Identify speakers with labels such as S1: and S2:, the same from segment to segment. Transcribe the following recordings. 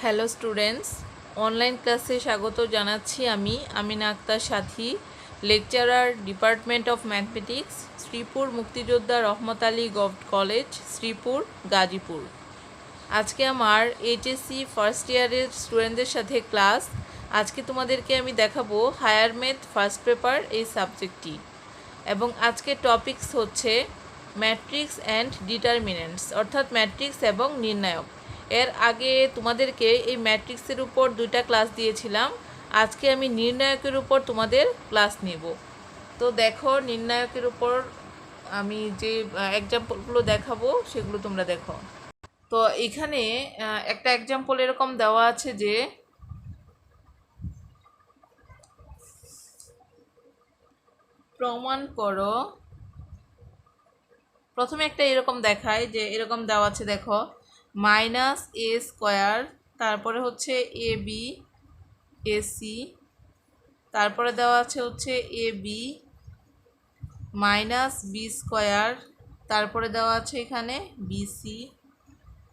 S1: Hello students, online ক্লাসে স্বাগত জানাচ্ছি। আমি Amina Akter Sathi, lecturer, department of mathematics, Sreepur Muktijoddha Rahmat Ali government college, Sreepur, Gazipur. আজকে আমার এইচএসসি ফার্স্ট ইয়ারের স্টুডেন্টদের সাথে ক্লাস। আজকে তোমাদেরকে আমি দেখাবো হায়ার ম্যাথ ফার্স্ট পেপার এই সাবজেক্টটি, এবং আজকে টপিকস হচ্ছে ম্যাট্রিক্স অ্যান্ড ডিটারমিনেন্টস, অর্থাৎ ম্যাট্রিক্স এবং নির্ণায়ক। এর আগে তোমাদেরকে এই ম্যাট্রিক্সের উপর 2টা ক্লাস দিয়েছিলাম। আজকে আমি নির্ণায়কের উপর তোমাদের ক্লাস নেব। তো দেখো, নির্ণায়কের উপর আমি যে এক্সাম্পলগুলো দেখাবো সেগুলো তোমরা দেখো। তো এখানে একটা এক্সাম্পল এরকম দেওয়া আছে যে প্রমাণ করো। প্রথমে একটা এরকম দেখায় যে এরকম দেওয়া আছে, দেখো, -a², তারপরে হচ্ছে ab ac, তারপরে দেওয়া আছে হচ্ছে ab -b², তারপরে দেওয়া আছে এখানে bc,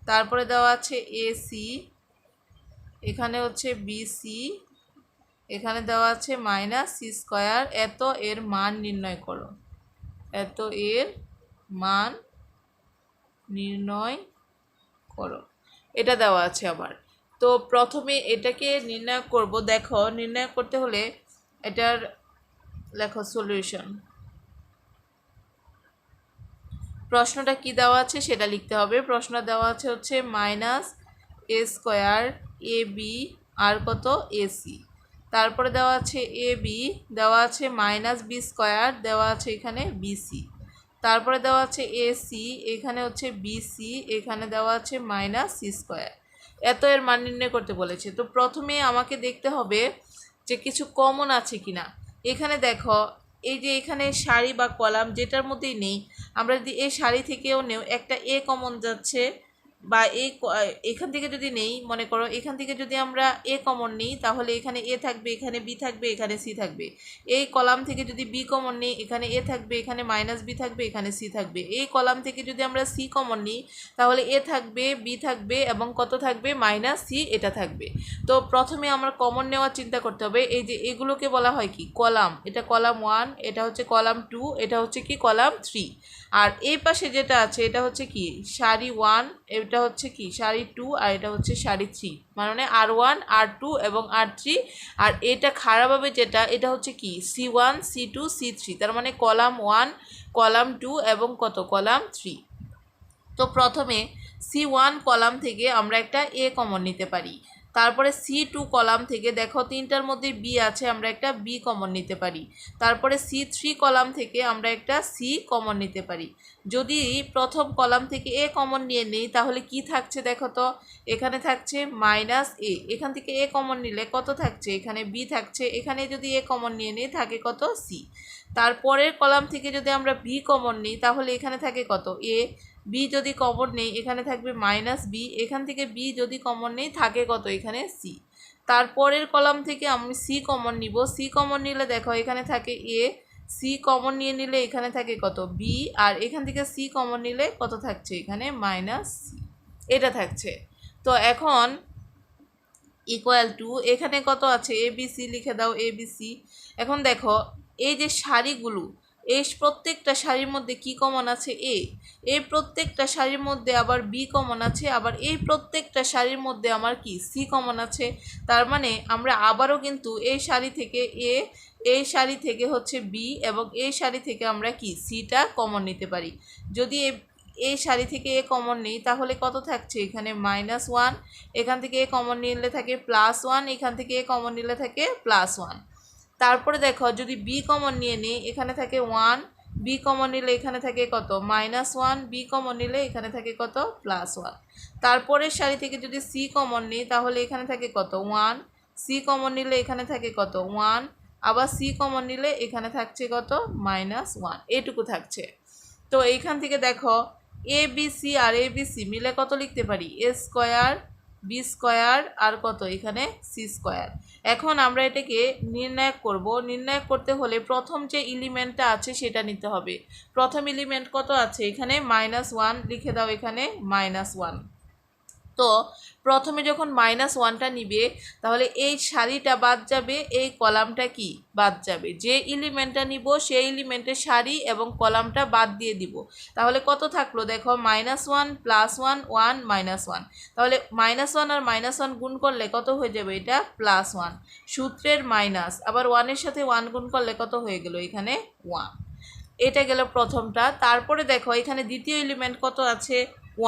S1: তারপরে দেওয়া আছে ac, এখানে হচ্ছে bc, এখানে দেওয়া আছে -c²। এত এর মান নির্ণয় করো, এত এর মান নির্ণয় করো, এটা দেওয়া আছে আবার। তো প্রথমে এটাকে নির্ণয় করব। দেখো, নির্ণয় করতে হলে এটার লেখো সলিউশন। প্রশ্নটা কি দেওয়া আছে সেটা লিখতে হবে। প্রশ্ন দেওয়া আছে হচ্ছে -a² ab আর কত ac, তারপরে দেওয়া আছে ab, দেওয়া আছে -b², দেওয়া আছে এখানে bc, তারপরে দেওয়া আছে ac, এখানে হচ্ছে bc, এখানে দেওয়া আছে -c²। এত এর মান নির্ণয় করতে বলেছে। তো প্রথমে আমাকে দেখতে হবে যে কিছু কমন আছে কিনা। এখানে দেখো, এই যে এখানে সারি বা কলাম যেটার মধ্যেই নেই, আমরা যদি এই সারি থেকেও নেও, একটা এ কমন যাচ্ছে, বা এখান থেকে যদি নেই, মনে করো এখান থেকে যদি আমরা এ কমন নিই, তাহলে এখানে এ থাকবে, এখানে বি থাকবে, এখানে সি থাকবে। এই কলাম থেকে যদি বি কমন নিই, এখানে এ থাকবে, এখানে -বি থাকবে, এখানে সি থাকবে। এই কলাম থেকে যদি আমরা সি কমন নিই, তাহলে এ থাকবে, বি থাকবে, এবং কত থাকবে, -সি, এটা থাকবে। তো প্রথমে আমরা কমন নেওয়ার চিন্তা করতে হবে। এই যে এগুলোকে বলা হয় কি কলাম, এটা কলাম 1, এটা হচ্ছে কলাম 2, এটা হচ্ছে কি কলাম 3। আর এই পাশে যেটা আছে এটা হচ্ছে কি সারি 1, এটা হচ্ছে কি সারি 2, আর এটা হচ্ছে সারি 3, মানে R1, R2 এবং R3। আর এটা খারাপভাবে যেটা, এটা হচ্ছে কি C1, C2, C3, তার মানে কলাম 1, কলাম 2 এবং কত কলাম 3। তো প্রথমে C1 কলাম থেকে আমরা একটা এ কমন নিতে পারি। তারপরে C2 কলাম থেকে দেখো তিনটার মধ্যে বি আছে, আমরা একটা বি কমন নিতে পারি। তারপরে C3 কলাম থেকে আমরা একটা সি কমন নিতে পারি। যদি প্রথম কলাম থেকে এ কমন নিয়ে নেই, তাহলে কি থাকছে দেখো তো, এখানে থাকছে -a, এখান থেকে এ কমন নিলে কত থাকছে, এখানে বি থাকছে, এখানে যদি এ কমন নিয়ে নেই থাকে কত সি। তারপরের কলাম থেকে যদি আমরা বি কমন নিই, তাহলে এখানে থাকে কত এ, বি যদি কমন নেই এখানে থাকবে -বি, এখান থেকে বি যদি কমন নেই থাকে কত এখানে সি। তারপরের কলাম থেকে আমি সি কমন নিব, সি কমন নিলে দেখো এখানে থাকে এ, সি কমন নিয়ে নিলে এখানে থাকে কত বি, আর এখান থেকে সি কমন নিলে কত থাকছে এখানে -সি, এটা থাকছে। তো এখন ইকুয়াল টু এখানে কত আছে এ বি সি, লিখে দাও এ বি সি। এখন দেখো এই যে সারিগুলো, এই প্রত্যেকটা সারির মধ্যে কি কমন আছে এ, এই প্রত্যেকটা সারির মধ্যে আবার বি কমন আছে, আবার এই প্রত্যেকটা সারির মধ্যে আমার কি সি কমন আছে। তার মানে আমরা আবারও কিন্তু এই সারি থেকে এ, এই সারি থেকে হচ্ছে বি, এবং এই সারি থেকে আমরা কি সিটা কমন নিতে পারি। যদি এই সারি থেকে এ কমন নেই, তাহলে কত থাকছে এখানে -1, এখান থেকে এ কমন নিলে থাকে +1, এখান থেকে এ কমন নিলে থাকে +1। তারপরে দেখো যদি বি কমন নিয়ে নেই, এখানে থাকে 1, বি কমন নিলে এখানে থাকে কত -1, বি কমন নিলে এখানে থাকে কত +1। তারপরের সারি থেকে যদি সি কমন নিই, তাহলে এখানে থাকে কত 1, সি কমন নিলে এখানে থাকে কত 1, আবার সি কমন নিলে এখানে থাকছে কত -1, এটুকু থাকছে। তো এইখান থেকে দেখো A B C R A B C মিলে কত লিখতে পারি a², b² আর কত এখানে c²। এখন আমরা এটাকে নির্ণয় করব। নির্ণয় করতে হলে প্রথম যে এলিমেন্টটা আছে সেটা নিতে হবে। প্রথম এলিমেন্ট কত আছে এখানে -1, লিখে দাও এখানে -1। তো প্রথমে যখন -1টা নিবে তাহলে এই সারিটা বাদ যাবে, এই কলামটা কি বাদ যাবে। যে এলিমেন্টটা নিব সেই এলিমেন্টের সারি এবং কলামটা বাদ দিয়ে দিব। তাহলে কত থাকলো দেখো, -1 +1 1 -1। তাহলে -1 আর -1 গুণ করলে কত হয়ে যাবে, এটা +1। সূত্রের মাইনাস, আবার 1-এর সাথে 1 গুণ করলে কত হয়ে গেল, এখানে 1। এটা গেল প্রথমটা। তারপরে দেখো এখানে দ্বিতীয় এলিমেন্ট কত আছে,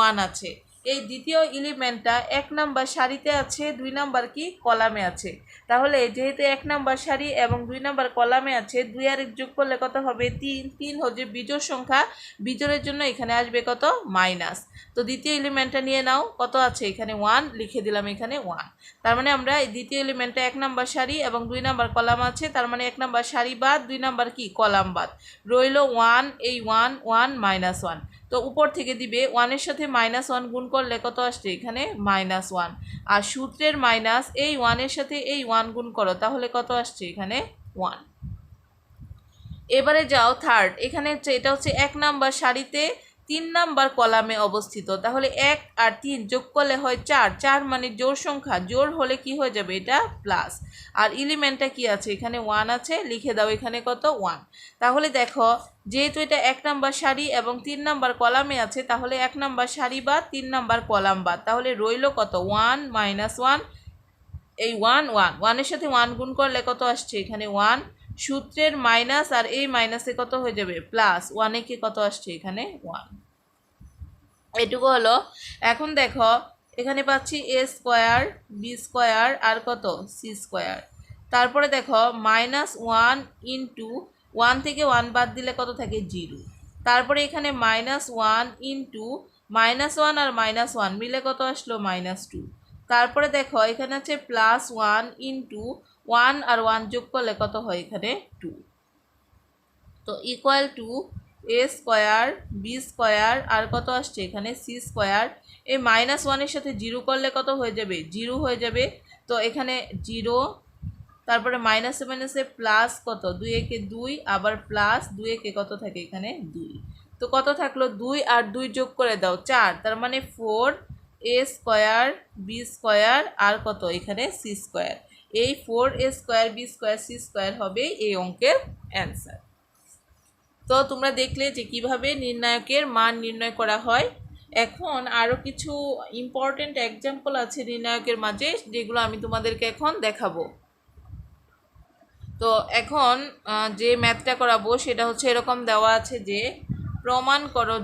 S1: 1 আছে। এই দ্বিতীয় এলিমেন্টটা 1 নাম্বার সারিতে আছে, 2 নাম্বার কি কলামে আছে। তাহলে যেহেতু 1 নাম্বার সারি এবং 2 নাম্বার কলামে আছে, 2 আর 1 যোগ করলে কত হবে, 3। 3 হচ্ছে বিজোড় সংখ্যা, বিজোড়ের জন্য এখানে আসবে কত, মাইনাস। তো দ্বিতীয় এলিমেন্টটা নিয়ে নাও, কত আছে এখানে 1, লিখে দিলাম এখানে 1। তার মানে আমরা এই দ্বিতীয় এলিমেন্টটা 1 নাম্বার সারি এবং 2 নাম্বার কলাম আছে, তার মানে 1 নাম্বার সারি বাদ, 2 নাম্বার কি কলাম বাদ, রইল 1। এই 1 1 -1, তো উপর থেকে দিবে 1-এর সাথে -1 গুণ করলে কত আসছে, এখানে -1। আর সূত্রের মাইনাস, এই 1-এর সাথে এই 1 গুণ করো, তাহলে কত আসছে, এখানে 1। এবারে যাও থার্ড, এখানে হচ্ছে এটা হচ্ছে 1 নাম্বার সারিতে 3 নাম্বার কলামে অবস্থিত। তাহলে 1 আর 3 যোগ করলে হয় 4। 4 মানে জোড় সংখ্যা, জোড় হলে কি হয়ে যাবে, এটা প্লাস। আর এলিমেন্টটা কি আছে, এখানে 1 আছে, লিখে দাও এখানে কত, 1। তাহলে দেখো যেহেতু এটা 1 নাম্বার সারি এবং 3 নাম্বার কলামে আছে, তাহলে 1 নাম্বার সারি বাদ, 3 নাম্বার কলাম বাদ, তাহলে রইল কত, 1 -1। এই 1 1 1-এর সাথে 1 গুণ করলে কত আসছে, এখানে 1। সূত্রের মাইনাস আর এই মাইনাসে কত হয়ে যাবে, প্লাস। 1-এ কি কত আসছে, এখানে 1। এটুকু হলো। এখন দেখো এখানে পাচ্ছি a² b² আর কত, c²। তারপরে দেখো -1 ইন্টু 1 থেকে 1 বাদ দিলে কত থাকে, 0। তারপরে এখানে -1 ইন্টু -1 আর -1 মিলে কত আসলো, -2। তারপরে দেখো এখানে আছে +1 ইন্টু 1 আর 1 যোগ করলে কত হয়, এখানে 2। তো ইকুয়াল টু a² b² আর কত আসছে, এখানে c²। এই -1-এর সাথে 0 করলে কত হয়ে যাবে, 0 হয়ে যাবে। তো এখানে 0, তারপরে মাইনাসে মাইনাসে প্লাস কত, 2 একে 2, আবার প্লাস 2 একে কত থাকে, এখানে 2। তো কত থাকলো, 2 আর 2 যোগ করে দাও 4, তার মানে 4 a² b² আর কত, এখানে c²। এই 4a² b² c² হবে এই অঙ্কের অ্যান্সার। তো তোমরা দেখলে যে কিভাবে নির্ণায়কের মান নির্ণয় করা হয়। এখন আরও কিছু ইম্পর্টেন্ট এক্সাম্পল আছে নির্ণায়কের মাঝে, যেগুলো আমি তোমাদেরকে এখন দেখাবো। তো এখন যে ম্যাথটা করাবো সেটা হচ্ছে এরকম দেওয়া আছে যে, প্রমাণ করো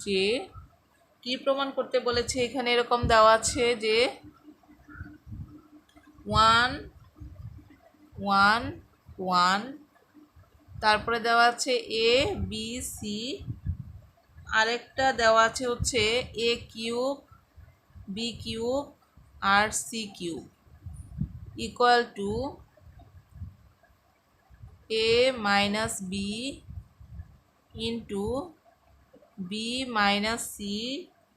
S1: যে কি প্রমাণ করতে বলেছে, এখানে এরকম দেওয়া আছে যে 1 1 1, তারপরে দেওয়া আছে a b c, আরেকটা দেওয়া আছে হচ্ছে a³ b³ আর c³ equal to a - b into b - c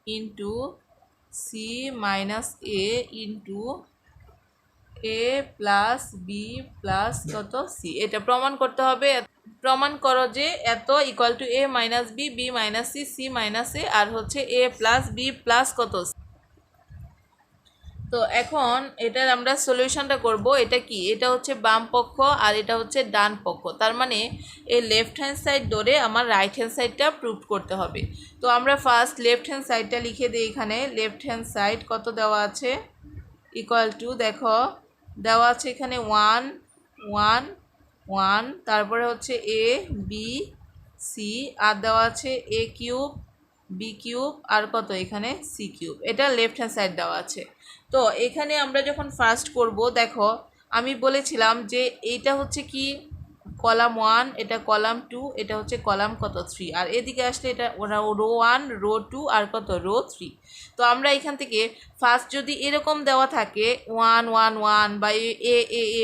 S1: into c - a into a plus b plus কত c। এটা প্রমাণ করতে হবে। প্রমাণ করো যে এত equal to a - b b - c c - a আর হচ্ছে a প্লাস b প্লাস কত। তো এখন এটার আমরা সলিউশনটা করব। এটা কি, এটা হচ্ছে বাম পক্ষ আর এটা হচ্ছে ডান পক্ষ। তার মানে এই লেফট হ্যান্ড সাইড ধরে আমার রাইট হ্যান্ড সাইডটা প্রুভ করতে হবে। তো আমরা ফার্স্ট লেফট হ্যান্ড সাইডটা লিখে দিই। এখানে লেফট হ্যান্ড সাইড কত দেওয়া আছে, ইকুয়াল টু দেখো দেওয়া আছে এখানে 1 1 1, তারপরে হচ্ছে a b c আর দেওয়া আছে a³ b³ আর কত, এখানে c³। এটা লেফট হ্যান্ড সাইড দেওয়া আছে। তো এখানে আমরা যখন ফার্স্ট করব, দেখো আমি বলেছিলাম যে এইটা হচ্ছে কি কলাম 1, এটা কলাম 2, এটা হচ্ছে কলাম কত 3, আর এদিকে আসলে এটা রো 1 রো 2 আর কত রো 3। তো আমরা এখান থেকে ফার্স্ট যদি এরকম দেওয়া থাকে 1 1 1 বা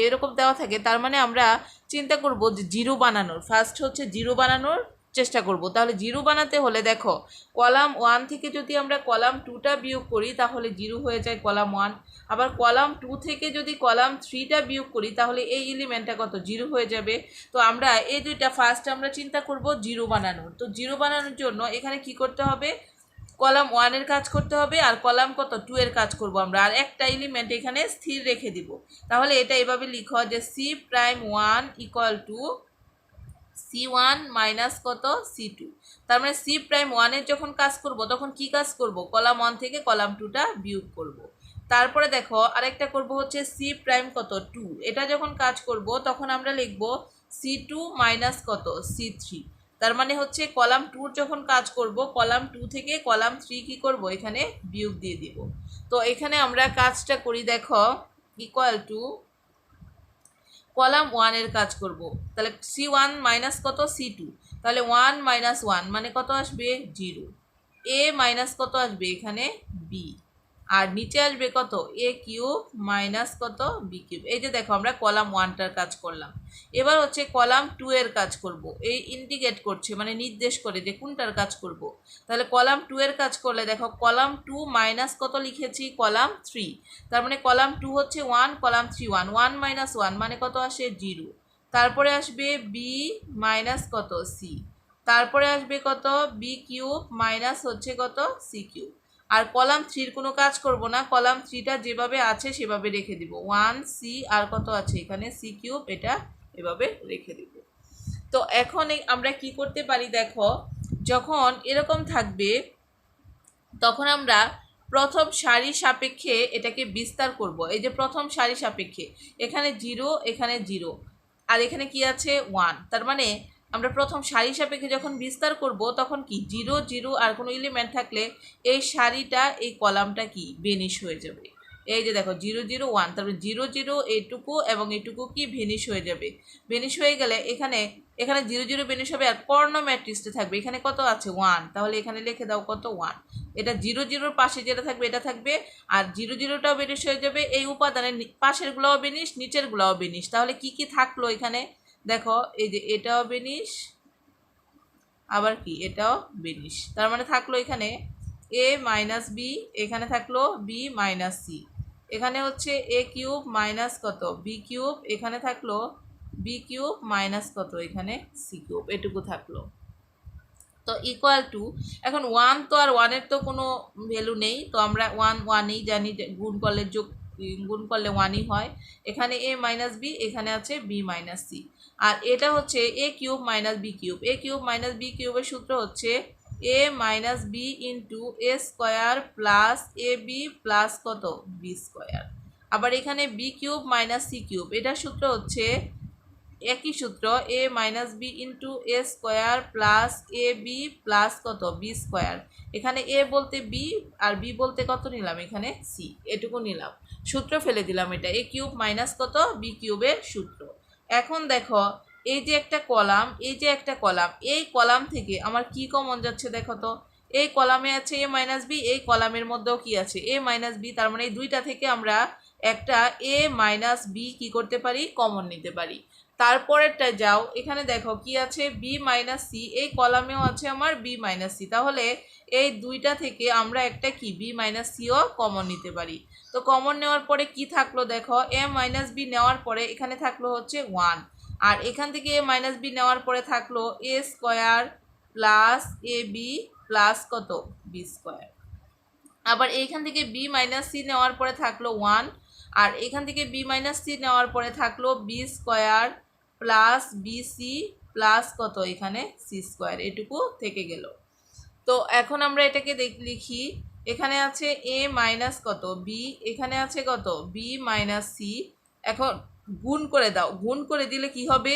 S1: এরকম দেওয়া থাকে, তার মানে আমরা চিন্তা করব যে 0 বানানোর, ফার্স্ট হচ্ছে 0 বানানোর চেষ্টা করব। তাহলে জিরো বানাতে হলে দেখো কলাম 1 থেকে যদি আমরা কলাম 2টা বিয়োগ করি তাহলে জিরো হয়ে যায় কলাম 1, আবার কলাম 2 থেকে যদি কলাম 3টা বিয়োগ করি তাহলে এই এলিমেন্টটা কত জিরো হয়ে যাবে। তো আমরা এই দুইটা ফার্স্ট আমরা চিন্তা করব জিরো বানানোর। তো জিরো বানানোর জন্য এখানে কি করতে হবে, কলাম 1 এর কাজ করতে হবে আর কলাম কত 2 এর কাজ করব আমরা, আর একটা এলিমেন্ট এখানে স্থির রেখে দিব। তাহলে এটা এভাবে লিখো যে C'1 equal to C1 minus কত C2। তার মানে C'1 এর যখন কাজ করব তখন কি কাজ করব, কলাম 1 থেকে কলাম 2টা বিয়োগ করব। তারপরে দেখো আরেকটা করব হচ্ছে C' কত 2, এটা যখন কাজ করব তখন আমরা লিখব C2 মাইনাস কত C3। তার মানে হচ্ছে কলাম 2 যখন কাজ করব কলাম 2 থেকে কলাম 3 কি করব এখানে বিয়োগ দিয়ে দিব। তো এখানে আমরা কাজটা করি, দেখো ইকুয়াল টু কলাম 1 এর কাজ করব, তাহলে C1 মাইনাস কত C2, তাহলে 1 মাইনাস 1 মানে কত আসবে 0, a মাইনাস কত আসবে এখানে b, আর নিচে আসবে কত a কিউব মাইনাস কত b কিউব। এই যে দেখো আমরা কলাম 1টার কাজ করলাম। এবার হচ্ছে কলাম 2 এর কাজ করব, এই ইন্ডিকেট করছে মানে নির্দেশ করে যে কোনটার কাজ করব। তাহলে কলাম 2 এর কাজ করলে দেখো কলাম 2 মাইনাস কত লিখেছি কলাম 3, তার মানে কলাম 2 হচ্ছে 1, কলাম 3 1, 1 মাইনাস 1 মানে কত আসে 0। তারপরে আসবে b মাইনাস কত c, তারপরে আসবে কত b কিউব মাইনাস হচ্ছে কত c কিউব। আর কলাম 3 কোনো কাজ করব না, কলাম 3টা যেভাবে আছে সেভাবে রেখে দিব, 1c আর কত আছে এখানে c কিউব, এটা এভাবে রেখে দিব। তো এখন আমরা কি করতে পারি, দেখো যখন এরকম থাকবে তখন আমরা প্রথম সারি সাপেক্ষে এটাকে বিস্তার করব। এই যে প্রথম সারি সাপেক্ষে এখানে 0 এখানে 0 আর এখানে কি আছে 1, তার মানে আমরা প্রথম সারি সাপেক্ষে যখন বিস্তার করব তখন কি 0 0 আর কোনো এলিমেন্ট থাকলে এই সারিটা এই কলামটা কি ভেনিশ হয়ে যাবে। এই যে দেখো 0 0 1, তারপরে 0 0 এইটুকু এবং এইটুকু কি ভেনিশ হয়ে যাবে। ভেনিশ হয়ে গেলে এখানে 0 0 ভেনিশ হবে আর কর্ণ ম্যাট্রিক্সটা থাকবে এখানে কত আছে 1, তাহলে এখানে লিখে দাও কত 1। এটা 0 0 পাশে যেটা থাকবে এটা থাকবে আর 0 0টাও ভেনিশ হয়ে যাবে, এই উপাদানের পাশেরগুলোও ভেনিশ নিচেরগুলোও ভেনিশ। তাহলে কি কি থাকলো এখানে দেখো, এই যে এটাও ভেনিশ আবার কি এটাও ভেনিশ, তার মানে থাকলো এখানে a মাইনাস b, এখানে থাকলো b মাইনাস c, এখানে হচ্ছে a কিউব মাইনাস কত b কিউব, এখানে থাকলো b কিউব মাইনাস কত এখানে c কিউব, এটুকু থাকলো। তো ইকুয়াল টু এখন 1 তো আর 1-এর তো কোনো ভ্যালু নেই, তো আমরা 1 1ই জানি যে গুণ করলে 1ই হয়। এখানে a মাইনাস b, এখানে আছে b মাইনাস c, আর এটা হচ্ছে a cube minus b cube. a cube minus b কিউবের সূত্র হচ্ছে a মাইনাস b into a square plus A B plus কত b স্কোয়ার। আবার এখানে b cube minus c cube, এটার সূত্র হচ্ছে একই সূত্র a minus B into A square plus A B plus কত বি স্কোয়ার। এখানে a বলতে b আর b বলতে কত নিলাম এখানে c, এটুকু নিলাম, সূত্র ফেলে দিলাম, এটা a কিউব মাইনাস কত b কিউবের সূত্র। এখন দেখো এই যে একটা কলাম, এই যে একটা কলাম, এই কলাম থেকে আমার কি কমন যাচ্ছে দেখো তো, এই কলামে আছে a মাইনাস বি, এই কলামের মধ্যেও কি আছে a মাইনাস বি, তার মানে এই দুইটা থেকে আমরা একটা a মাইনাস বি কি করতে পারি কমন নিতে পারি। তারপরেরটা যাও, এখানে দেখো কি আছে b মাইনাস সি, এই কলামেও আছে আমার b মাইনাস সি, তাহলে এই দুইটা থেকে আমরা একটা কি b মাইনাস সিও কমন নিতে পারি। তো কমন নেওয়ার পরে কি থাকলো দেখো, a মাইনাস বি নেওয়ার পরে এখানে থাকলো হচ্ছে 1, আর এখান থেকে a মাইনাস বি নেওয়ার পরে থাকলো a square plus A B plus কত b স্কোয়ার। আবার এইখান থেকে b মাইনাস সি নেওয়ার পরে থাকলো 1, আর এখান থেকে b মাইনাস সি নেওয়ার পরে থাকলো B square plus BC plus কত এখানে সি স্কোয়ার, এটুকু থেকে গেল। তো এখন আমরা এটাকে লিখি, এখানে আছে a মাইনাস কত b, এখানে আছে কত b মাইনাস সি। এখন গুণ করে দাও, গুণ করে দিলে কি হবে,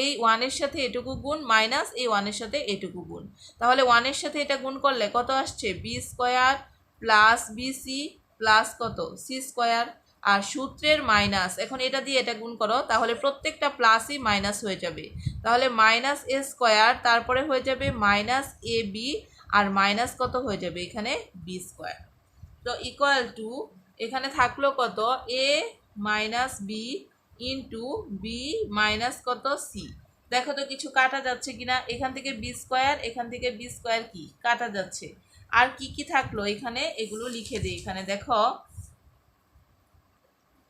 S1: এই 1-এর সাথে এটুকু গুণ মাইনাস এই 1-এর সাথে এটুকু গুণ, তাহলে 1-এর সাথে এটা গুণ করলে কত আসছে B square plus BC plus কত সি স্কোয়ার। আর সূত্রের মাইনাস, এখন এটা দিয়ে এটা গুণ করো তাহলে প্রত্যেকটা প্লাসই মাইনাস হয়ে যাবে, তাহলে মাইনাস এ স্কোয়ার তারপরে হয়ে যাবে মাইনাস এ বি আর মাইনাস কত হয়ে যাবে এখানে বি স্কোয়ার। তো ইকুয়াল টু এখানে থাকলো কত A minus B into B minus কত সি, দেখো তো কিছু কাটা যাচ্ছে কিনা। এখান থেকে বি স্কোয়ার, এখান থেকে বি স্কোয়ার কি কাটা যাচ্ছে। আর কি কি থাকলো এখানে, এগুলো লিখে দিই। এখানে দেখো,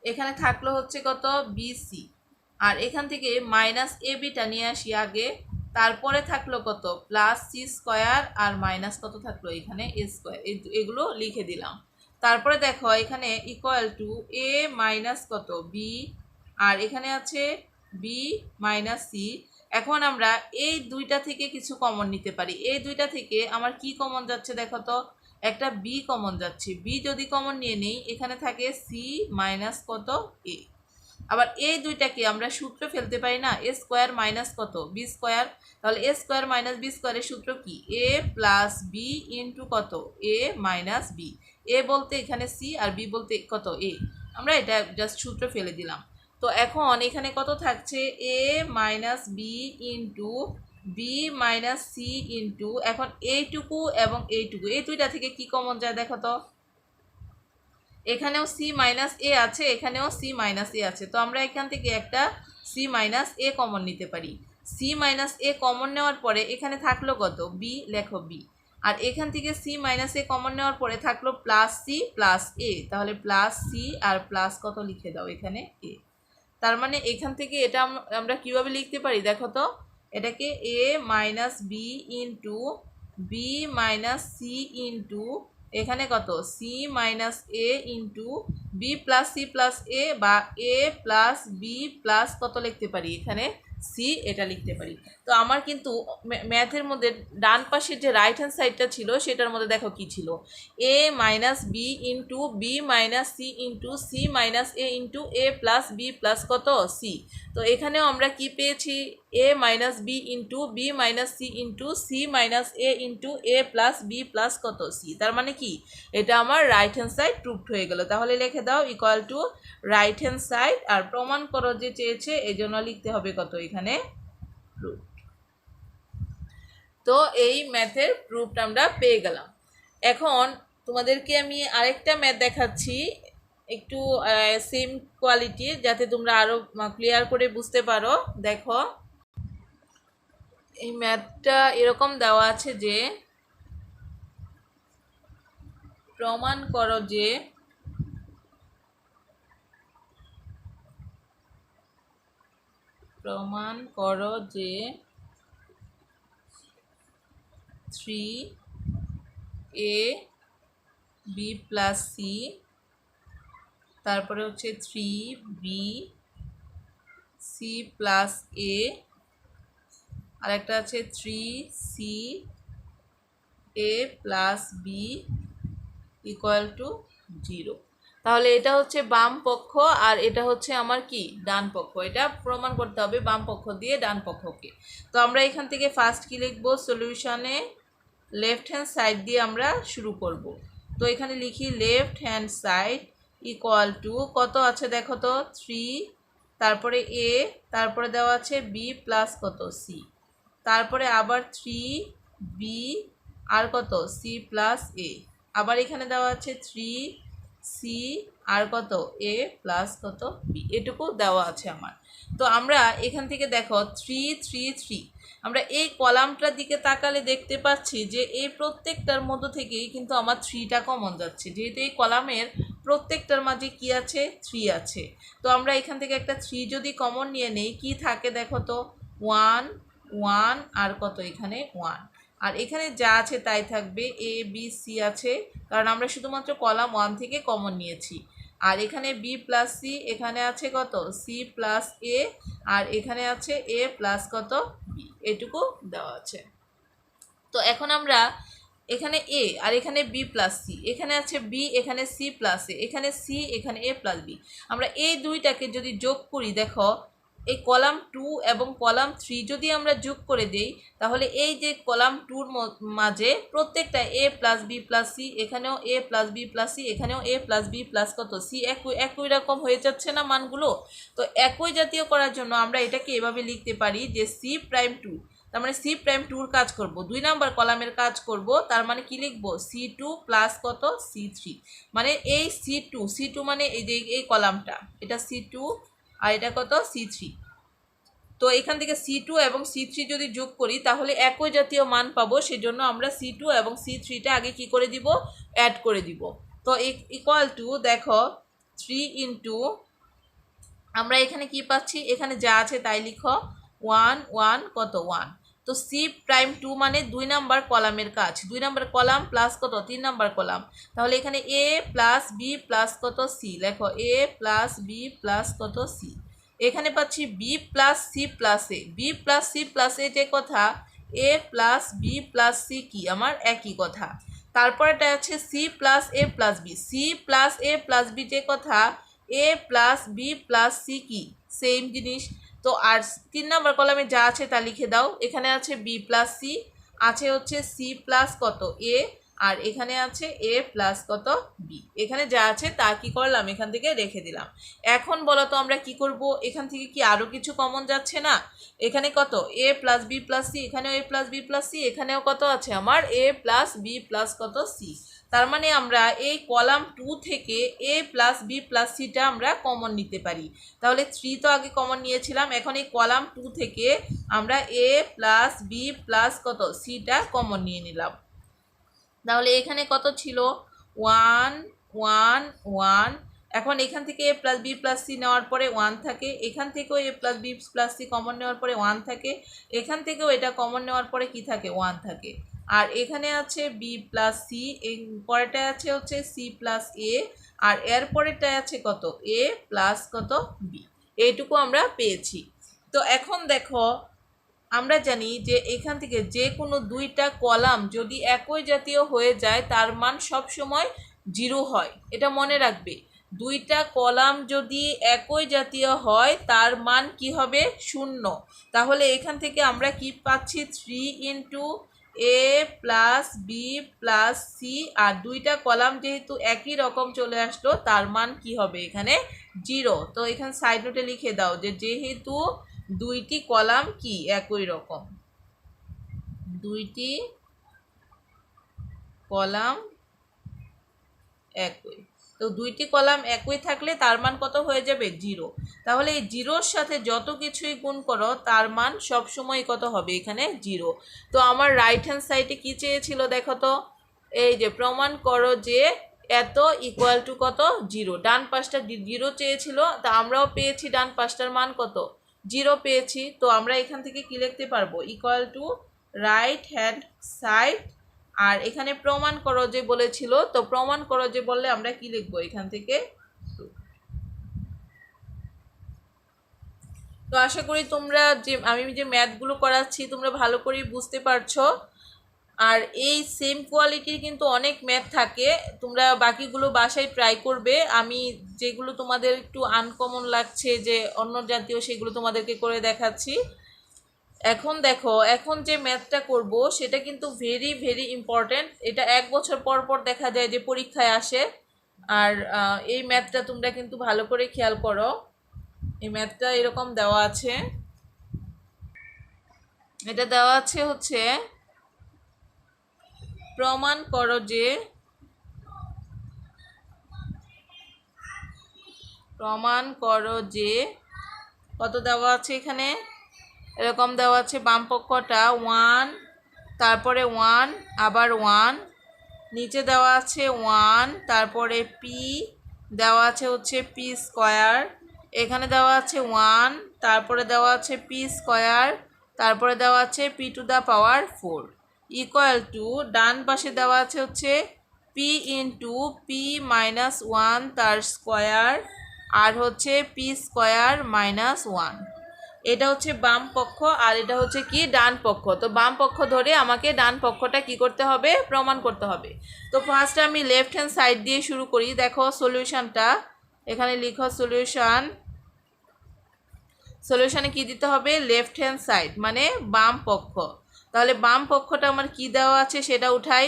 S1: এখানে থাকলো হচ্ছে কত বিসি, আর এখান থেকে মাইনাস এ বিটা নিয়ে আসি আগে, তারপরে থাকলো কত প্লাস সি স্কোয়ার, আর মাইনাস কত থাকলো এখানে এ স্কোয়ার। এগুলো লিখে দিলাম। তারপরে দেখো এখানে ইকুয়াল টু এ মাইনাস কত বি, আর এখানে আছে বি মাইনাস সি। এখন আমরা এই দুইটা থেকে কিছু কমন নিতে পারি। এই দুইটা থেকে আমার কি কমন যাচ্ছে দেখো তো, একটা বি কমন যাচ্ছে। বি যদি কমন নিয়ে নেই, এখানে থাকে সি মাইনাস কত এ। আবার এই দুইটাকে আমরা সূত্র ফেলতে পারি না, এ স্কোয়ার মাইনাস কত বি স্কোয়ার। তাহলে এ স্কোয়ার মাইনাস বি স্কোয়ারের সূত্র কি, এ প্লাস বি ইন্টু কত এ মাইনাস বি। এ বলতে এখানে সি, আর বি বলতে কত এ। আমরা এটা জাস্ট সূত্র ফেলে দিলাম। তো এখন এখানে কত থাকছে, A minus B into B minus C into, এখন এইটুকু এবং এইটুকু, এই দুইটা থেকে কি কমন যায় দেখো তো, এখানেও সি মাইনাস এ আছে, এখানেও সি মাইনাস এ আছে। তো আমরা এখান থেকে একটা সি মাইনাস এ কমন নিতে পারি। সি মাইনাস এ কমন নেওয়ার পরে এখানে থাকলো কত বি, লেখো বি। আর এখান থেকে সি মাইনাস এ কমন নেওয়ার পরে থাকলো প্লাস সি প্লাস এ, তাহলে প্লাস সি আর প্লাস কত লিখে দাও এখানে এ। তার মানে এখান থেকে এটা আমরা কিভাবে লিখতে পারি দেখো তো, এটাকে A minus B into B minus C into এখানে কত C minus A into B plus C plus A, বা এ প্লাস বি প্লাস কত লিখতে পারি এখানে সি, এটা লিখতে পারি। তো আমার কিন্তু ম্যাথের মধ্যে ডান পাশের যে রাইট হ্যান্ড সাইডটা ছিল সেটার মধ্যে দেখো কি ছিল, A minus B into B minus C into C minus A into A plus B plus কত সি। তো এখানেও আমরা কি পেয়েছি, A minus B into B minus C into C minus A into A plus B plus কত C. তার মানে কি, এটা আমার রাইট হ্যান্ড সাইড প্রুভড হয়ে গেল। তাহলে লিখে দাও equal to right hand side, আর প্রমাণ করো যে চেয়েছে, এই জন্য লিখতে হবে কত এখানে প্রুফ। তো এই ম্যাথের প্রুফটা আমরা পেয়ে গেলাম। এখন তোমাদেরকে আমি আরেকটা ম্যাথ দেখাচ্ছি, একটু সেম কোয়ালিটির, যাতে তোমরা আরও ক্লিয়ার করে বুঝতে পারো। দেখো এই ম্যাথটা এরকম দেওয়া আছে যে, প্রমাণ করো যে প্রমাণ করো যে 3a b প্লাস সি, তারপরে হচ্ছে 3b c প্লাস এ, আর একটা আছে 3c a plus B equal to 0। তাহলে এটা হচ্ছে বাম পক্ষ, আর এটা হচ্ছে আমার কি ডান পক্ষ। এটা প্রমাণ করতে হবে বাম পক্ষ দিয়ে ডান পক্ষকে। তো আমরা এখান থেকে ফার্স্ট কি লিখব, সলিউশনে লেফট হ্যান্ড সাইড দিয়ে আমরা শুরু করব। তো এখানে লিখি left hand side equal to কত আছে দেখো তো 3, তারপরে এ, তারপরে দেওয়া আছে বি প্লাস কত সি, তারপরে আবার 3b আর কত সি প্লাস এ, আবার এখানে দেওয়া আছে 3c আর কত এ প্লাস কত বি, এটুকু দেওয়া আছে আমার। তো আমরা এখান থেকে দেখো 3 3 3, আমরা এই কলামটার দিকে তাকালে দেখতে পাচ্ছি যে এই প্রত্যেকটার মধ্য থেকেই কিন্তু আমার 3টা কমন যাচ্ছে, যেহেতু এই কলামের প্রত্যেকটার মাঝে কি আছে 3 আছে। তো আমরা এখান থেকে একটা 3 যদি কমন নিয়ে নেই, কি থাকে দেখো তো 1 1 আর কত এখানে 1, আর এখানে যা আছে তাই থাকবে, এ বি সি আছে, কারণ আমরা শুধুমাত্র কলাম 1 থেকে কমন নিয়েছি। আর এখানে বি প্লাস সি, এখানে আছে কত সি প্লাস এ, আর এখানে আছে এ প্লাস কত বি, এটুকু দেওয়া আছে। তো এখন আমরা এখানে এ আর এখানে বি প্লাস সি, এখানে আছে বি, এখানে সি প্লাস এ, এখানে সি, এখানে এ প্লাস বি, আমরা এই দুইটাকে যদি যোগ করি, দেখো এই কলাম 2 এবং কলাম 3 যদি আমরা যোগ করে দেই, তাহলে এই যে কলাম 2-র মাঝে প্রত্যেকটা এ প্লাস বি প্লাস সি, এখানেও এ প্লাস বি প্লাস সি, এখানেও এ প্লাস বি প্লাস কত সি, একই রকম হয়ে যাচ্ছে না মানগুলো। তো একই জাতীয় করার জন্য আমরা এটাকে এভাবে লিখতে পারি যে সি প্রাইম 2, তার মানে সি প্রাইম 2-র কাজ করব, 2 নাম্বার কলামের কাজ করব, তার মানে কি লিখব C2 প্লাস কত C3, মানে এই C2 মানে এই যে এই কলামটা, এটা C2 আর এটা কত C3। তো এখান থেকে C2 এবং C3 যদি যোগ করি তাহলে একই জাতীয় মান পাবো, সেজন্য আমরা C2 এবং C3টা আগে কি করে দিব, অ্যাড করে দিব। তো ইকুয়াল টু দেখো 3 ইন্টু আমরা এখানে কি পাচ্ছি, এখানে যা আছে তাই লিখো, 1 1 কত 1। তো C'2 মানে 2 নাম্বার কলামের কাজ, 2 নাম্বার কলাম প্লাস কত 3 নাম্বার কলাম, তাহলে এখানে A প্লাস B প্লাস কত C, লেখো A প্লাস B প্লাস কত C। এখানে পাচ্ছি B plus C plus A, B plus C plus A যে কথা, A plus B plus C কি আমার একই কথা। তারপরেটা আছে C plus A plus B, C plus A plus B যে কথা, A plus B plus C কি সেম জিনিস। তো আর 3 নাম্বার কলামে যা আছে তা লিখে দাও, এখানে আছে B প্লাস C, আছে হচ্ছে C প্লাস কত A, আর এখানে আছে A প্লাস কত B। এখানে যা আছে তা কি করলাম, এখান থেকে রেখে দিলাম। এখন বলো তো আমরা কি করব, এখান থেকে কি আরও কিছু কমন যাচ্ছে না, এখানে কত A plus B plus C, এখানেও A plus B plus C, এখানেও কত আছে আমার A প্লাস B প্লাস কত C। তার মানে আমরা এই কলাম 2 থেকে A প্লাস B প্লাস Cটা আমরা কমন নিতে পারি। তাহলে 3 তো আগে কমন নিয়েছিলাম, এখন এই কলাম 2 থেকে আমরা A প্লাস B প্লাস কত Cটা কমন নিয়ে নিলাম। তাহলে এখানে কত ছিল 1 1 1। এখন এখান থেকে A plus B plus C নেওয়ার পরে 1 থাকে, এখান থেকেও A plus B plus C common নেওয়ার পরে 1 থাকে, এখান থেকেও এটা কমন নেওয়ার পরে কি থাকে 1 থাকে। আর এখানে আছে B প্লাস C, এই পরেরটা আছে হচ্ছে C প্লাস A, আর এর পরেরটা আছে কত A প্লাস কত B। এইটুকু আমরা পেয়েছি। তো এখন দেখো আমরা জানি যে এখান থেকে যে কোনো দুইটা কলাম যদি একই জাতীয় হয়ে যায় তার মান সব সময় 0 হয়, এটা মনে রাখবে। দুইটা কলাম যদি একই জাতীয় হয় তার মান কি হবে 0। তাহলে এখান থেকে আমরা কি পাচ্ছি 3 into A plus B plus C, আর দুইটা কলাম যেহেতু একই রকম চলে আসলো তার মান কি হবে এখানে 0। তো এখানে সাইড নোটে লিখে দাও যে যেহেতু দুইটি কলাম কি একই রকম, দুইটি কলাম একই, তো দুইটি কলাম একই থাকলে তার মান কত হয়ে যাবে 0। তাহলে এই 0-র সাথে যত কিছুই গুণ করো তার মান সব সময় কত হবে এখানে 0। তো আমার রাইট হ্যান্ড সাইডে কি চেয়েছিল দেখো তো, এই যে প্রমাণ করো যে এত ইকুয়াল টু কত 0, ডান পাশটা 0 চেয়েছিল, তা আমরাও পেয়েছি ডান পাশটার মান কত 0 পেয়েছি। তো আমরা এখান থেকে কি লিখতে পারবো, equal to right hand side, আর এখানে প্রমাণ করো যে বলেছিল, তো প্রমাণ করো যে বললে আমরা কি লিখবো এখান থেকে। তো আশা করি তোমরা যে আমি যে ম্যাথগুলো করাচ্ছি তোমরা ভালো করে বুঝতে পারছো। আর এই সেম কোয়ালিটির কিন্তু অনেক ম্যাথ থাকে, তোমরা বাকিগুলো বাসায় ট্রাই করবে। আমি যেগুলো তোমাদের একটু আনকমন লাগছে যে অন্য জাতীয় সেগুলো তোমাদেরকে করে দেখাচ্ছি। এখন দেখো এখন যে ম্যাথটা করব সেটা কিন্তু ভেরি ভেরি ইম্পর্ট্যান্ট, এটা 1 বছর পর পর দেখা যায় যে পরীক্ষায় আসে। আর এই ম্যাথটা তোমরা কিন্তু ভালো করে খেয়াল করো, এই ম্যাথটা এরকম দেওয়া আছে, এটা দেওয়া আছে হচ্ছে প্রমাণ করো যে কত দেওয়া আছে এখানে এরকম দেওয়া আছে, বাম পক্ষটা 1, তারপরে 1 আবার 1, নিচে দেওয়া আছে 1, তারপরে পি দেওয়া আছে হচ্ছে পি স্কয়ার, এখানে দেওয়া আছে 1, তারপরে দেওয়া আছে পি স্কয়ার, তারপরে দেওয়া আছে P to the power 4 equal to ডান পাশে দেওয়া আছে হচ্ছে পি ইন্টু পি মাইনাস 1 তার স্কয়ার, আর হচ্ছে পি স্কয়ার মাইনাস 1। এটা হচ্ছে বাম পক্ষ আর এটা হচ্ছে কি ডান পক্ষ। তো বাম পক্ষ ধরে আমাকে ডান পক্ষটা কি করতে হবে, প্রমাণ করতে হবে। তো ফার্স্ট আমি লেফট হ্যান্ড সাইড দিয়ে শুরু করি। দেখো সলিউশনটা এখানে লিখো, সলিউশনে কি দিতে হবে, লেফট হ্যান্ড সাইড মানে বাম পক্ষ। তাহলে বাম পক্ষটা আমার কি দেওয়া আছে সেটা উঠাই,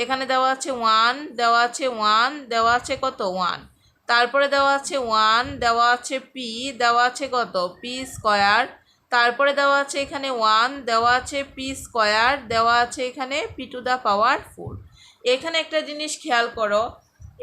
S1: এখানে দেওয়া আছে 1, দেওয়া আছে 1, দেওয়া আছে কত 1, তারপরে দেওয়া আছে 1, দেওয়া আছে পি, দেওয়া আছে কত পি স্কয়ার, তারপরে দেওয়া আছে এখানে 1, দেওয়া আছে পি স্কয়ার, দেওয়া আছে এখানে পি টু দ্য পাওয়ার 4। এখানে একটা জিনিস খেয়াল করো,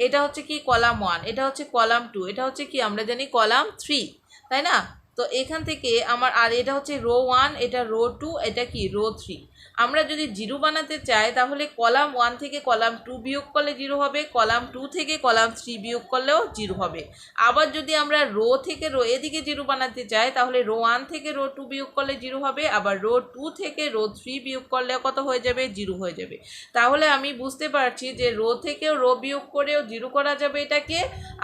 S1: এটা হচ্ছে কি কলাম 1, এটা হচ্ছে কলাম 2, এটা হচ্ছে কি আমরা জানি কলাম 3, তাই না। তো এখান থেকে আমার, আর এটা হচ্ছে রো 1, এটা রো 2, এটা কি রো 3। আমরা যদি জিরো বানাতে চাই তাহলে কলাম 1 থেকে কলাম 2 বিয়োগ করলে জিরো হবে, কলাম 2 থেকে কলাম 3 বিয়োগ করলেও জিরো হবে। আবার যদি আমরা রো থেকে রো এদিকে জিরো বানাতে চাই তাহলে রো 1 থেকে রো 2 বিয়োগ করলে জিরো হবে, আবার রো 2 থেকে রো 3 বিয়োগ করলে কত হয়ে যাবে, জিরো হয়ে যাবে। তাহলে আমি বুঝতে পারছি যে রো থেকেও রো বিয়োগ করেও জিরো করা যাবে এটাকে,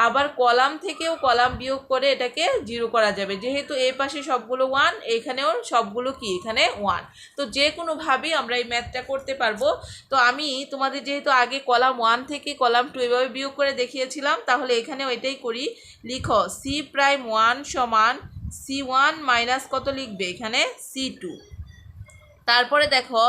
S1: আবার কলাম থেকেও কলাম বিয়োগ করে এটাকে জিরো করা যাবে। যেহেতু এই পাশে সবগুলো 1, এখানেও সবগুলো কি এখানে 1। তো যে কোনোভাবেই আমরা এই ম্যাথটা করতে পারবো। তো আমি তোমাদের যেহেতু আগে কলাম 1 থেকে কলাম 2 এভাবে বিয়োগ করে দেখিয়েছিলাম, তাহলে এখানেও এটাই করি। লিখো C'1 সমান C1 মাইনাস কত লিখবে এখানে C2। তারপরে দেখো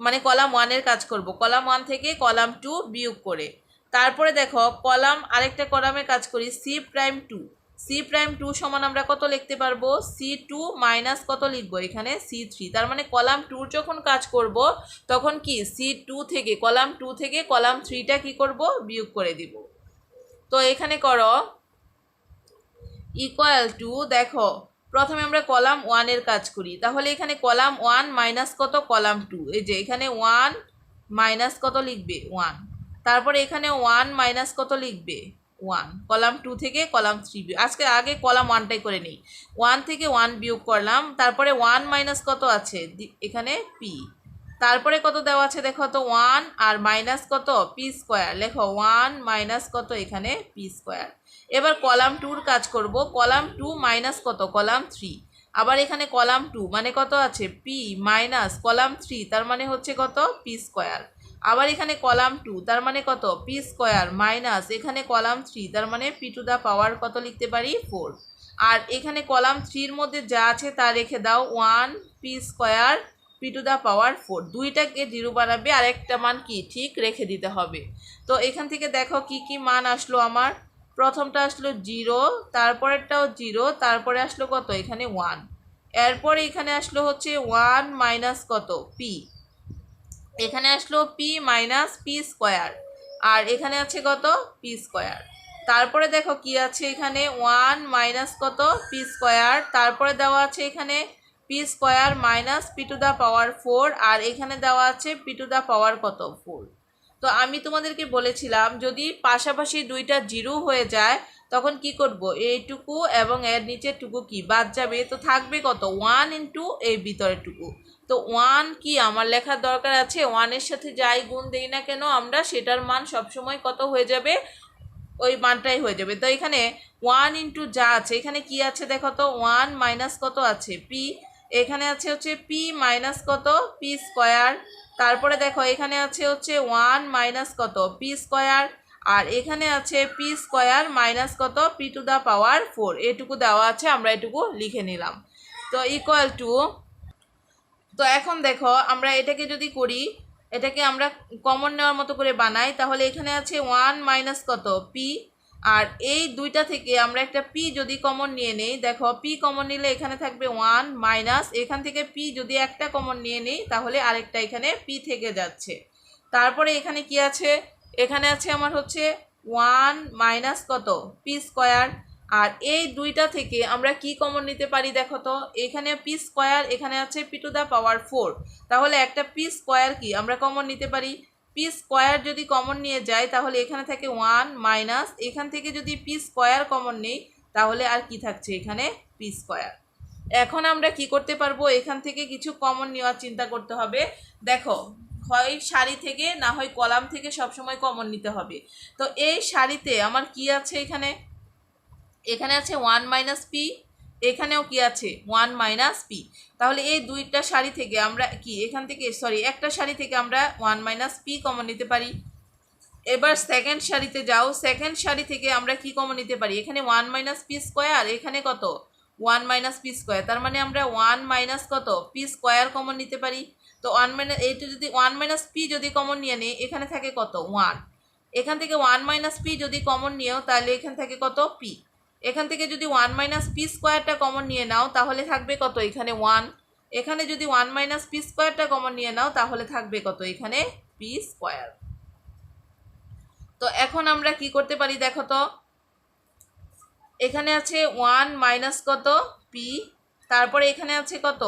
S1: মানে কলাম 1 এর কাজ করব, কলাম 1 থেকে কলাম 2 বিয়োগ করে। তারপরে দেখো কলাম আরেকটা কলামে কাজ করি C'2। C'2 সমান আমরা কত লিখতে পারবো, C2 মাইনাস কত লিখবো এখানে C3। তার মানে কলাম 2 যখন কাজ করব তখন কি C2 থেকে কলাম 2 থেকে কলাম 3টা কি করব, বিয়োগ করে দিব। তো এখানে করো ইকুয়াল টু, দেখো প্রথমে আমরা কলাম 1 এর কাজ করি, তাহলে এখানে কলাম 1 মাইনাস কত কলাম 2, এই যে এখানে 1 মাইনাস কত লিখবে 1। তারপরে এখানে 1 মাইনাস কত লিখবে 1, কলাম 2 থেকে কলাম 3 বিয়োগ। আজকে আগে কলাম 1টাই করে নিই, 1 থেকে 1 বিয়োগ করলাম, তারপরে 1 মাইনাস কত আছে এখানে পি। তারপরে কত দেওয়া আছে দেখো তো 1 আর মাইনাস কত পি স্কোয়ার, লেখো 1 মাইনাস কত এখানে পি স্কোয়ার। এবার কলাম 2 কাজ করব, কলাম 2 মাইনাস কত কলাম 3। আবার এখানে কলাম 2 মানে কত আছে পি মাইনাস কলাম 3, তার মানে হচ্ছে কত পি স্কোয়ার। আবার এখানে কলাম 2 তার মানে কত পি স্কোয়ার মাইনাস এখানে কলাম 3, তার মানে পি টু দা পাওয়ার কত লিখতে পারি 4। আর এখানে কলাম 3 এর মধ্যে যা আছে তা রেখে দাও, 1 P square P to the power 4। দুইটাকে জিরো বানাবে আর একটা মান কি ঠিক রেখে দিতে হবে। তো এখান থেকে দেখো কি কি মান আসলো আমার, প্রথমটা আসলো 0, তারপরেরটাও 0, তারপরে আসলো কত এখানে 1, এরপরে এখানে আসলো হচ্ছে 1 মাইনাস কত পি, এখানে আসলো পি মাইনাস পি স্কোয়ার, আর এখানে আছে কত পি স্কোয়ার। তারপরে দেখো কি আছে এখানে 1 মাইনাস কত পি স্কোয়ার, তারপরে দেওয়া আছে এখানে P square minus P to the power 4, আর এখানে দেওয়া আছে পি টু দা পাওয়ার কত 4। তো আমি তোমাদেরকে বলেছিলাম যদি পাশাপাশি দুইটা জিরো হয়ে যায় তখন কি করব, এইটুকু এবং এর নিচের টুকু কি বাদ যাবে, তো থাকবে কত 1 ইন্টু এই ভিতরের টুকু। তো 1 কি আমার লেখার দরকার আছে, 1 এর সাথে যাই গুণ দেই না কেন আমরা সেটার মান সবসময় কত হয়ে যাবে, ওই মানটাই হয়ে যাবে। তো এখানে 1 ইন্টু যা আছে এখানে কি আছে দেখো তো 1 মাইনাস কত আছে পি, এখানে আছে হচ্ছে পি মাইনাস কত পি স্কোয়ার, তারপরে দেখো এখানে আছে হচ্ছে 1 মাইনাস কত পি স্কোয়ার, আর এখানে আছে পি স্কোয়ার মাইনাস কত পি টু দা পাওয়ার 4, এটুকু দেওয়া আছে আমরা এটুকু লিখে নিলাম। তো ইকুয়াল টু, তো এখন দেখো আমরা এটাকে যদি করি, এটাকে আমরা কমন নেওয়ার মতো করে বানাই, তাহলে এখানে আছে 1 মাইনাস কত পি, আর এই দুইটা থেকে আমরা একটা পি যদি কমন নিয়ে নেই, দেখো পি কমন নিলে এখানে থাকবে 1 মাইনাস এখান থেকে পি যদি একটা কমন নিয়ে নেই তাহলে আরেকটা এখানে পি থেকে যাচ্ছে। তারপরে এখানে কি আছে, এখানে আছে আমার হচ্ছে 1 মাইনাস কত পি স্কোয়ার, আর এই দুইটা থেকে আমরা কি কমন নিতে পারি দেখো তো, এখানে পি স্কোয়ার এখানে আছে পি টু দা পাওয়ার 4, তাহলে একটা পি স্কোয়ার কি আমরা কমন নিতে পারি, পি স্কোয়ার যদি কমন নিয়ে যাই তাহলে এখানে থাকে 1 মাইনাস এখান থেকে যদি পি স্কোয়ার কমন নেই তাহলে আর কি থাকছে এখানে পি স্কোয়ার। এখন আমরা কি করতে পারবো, এখান থেকে কিছু কমন নেওয়ার চিন্তা করতে হবে। দেখো হয় সারি থেকে না হয় কলাম থেকে সবসময় কমন নিতে হবে। তো এই সারিতে আমার কি আছে, এখানে এখানে আছে 1 মাইনাস পি, এখানেও কি আছে 1 মাইনাস পি, তাহলে এই দুইটা সারি থেকে আমরা কি এখান থেকে একটা সারি থেকে আমরা 1 মাইনাস পি কমন নিতে পারি। এবার সেকেন্ড সারিতে যাও, সেকেন্ড সারি থেকে আমরা কি কমন নিতে পারি, এখানে 1 মাইনাস পি স্কোয়ার, এখানে কত 1 মাইনাস পি স্কোয়ার, তার মানে আমরা 1 মাইনাস কত পি স্কোয়ার কমন নিতে পারি। তো 1 মাইনাস এইটা যদি 1 মাইনাস পি যদি কমন নিয়ে নেই এখানে থাকে কত 1, এখান থেকে 1 মাইনাস পি যদি কমন নিয়েও তাহলে এখান থেকে কত পি, এখান থেকে যদি 1 মাইনাস পি স্কোয়ারটা কমন নিয়ে নাও তাহলে থাকবে কত এখানে 1, এখানে যদি 1 মাইনাস পি স্কোয়ারটা কমন নিয়ে নাও তাহলে থাকবে কত এখানে পি স্কোয়ার। তো এখন আমরা কি করতে পারি দেখো তো, এখানে আছে 1 মাইনাস কত পি, তারপরে এখানে আছে কত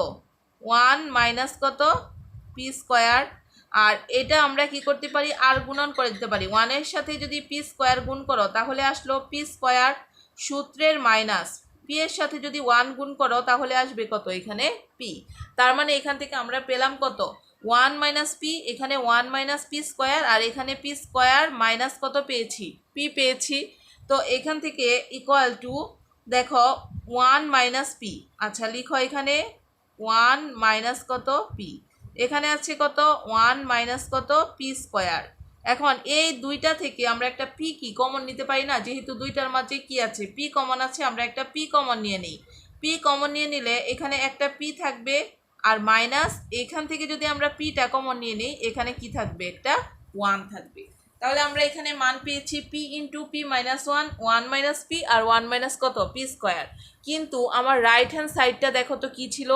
S1: 1 মাইনাস কত পি স্কোয়ার। আর এটা আমরা কি করতে পারি আর গুণন করে দিতে পারি, 1 এর সাথে যদি পি স্কোয়ার গুণ করো তাহলে আসলো পি স্কোয়ার সূত্রের মাইনাস পি এর সাথে যদি 1 গুণ করো তাহলে আসবে কত এখানে পি। তার মানে এখান থেকে আমরা পেলাম কত 1 মাইনাস পি, এখানে 1 মাইনাস পি স্কোয়ার, আর এখানে পি স্কোয়ার মাইনাস কত পেয়েছি পি পেয়েছি। তো এখান থেকে ইকুয়াল টু দেখো 1 মাইনাস পি, আচ্ছা লিখো এখানে 1 মাইনাস কত পি, এখানে আছে কত 1 মাইনাস কত পি স্কোয়ার। এখন এই দুইটা থেকে আমরা একটা পি কি কমন নিতে পারি না, যেহেতু দুইটার মাঝে কি আছে পি কমন আছে, আমরা একটা পি কমন নিয়ে নিই। পি কমন নিয়ে নিলে এখানে একটা পি থাকবে, আর মাইনাস এখান থেকে যদি আমরা পিটা কমন নিয়ে নিই এখানে কি থাকবে একটা 1 থাকবে। তাহলে আমরা এখানে মান পেয়েছি P into P minus 1, 1 minus P আর 1 মাইনাস কত পি স্কোয়ার। কিন্তু আমার রাইট হ্যান্ড সাইডটা দেখো তো কি ছিল,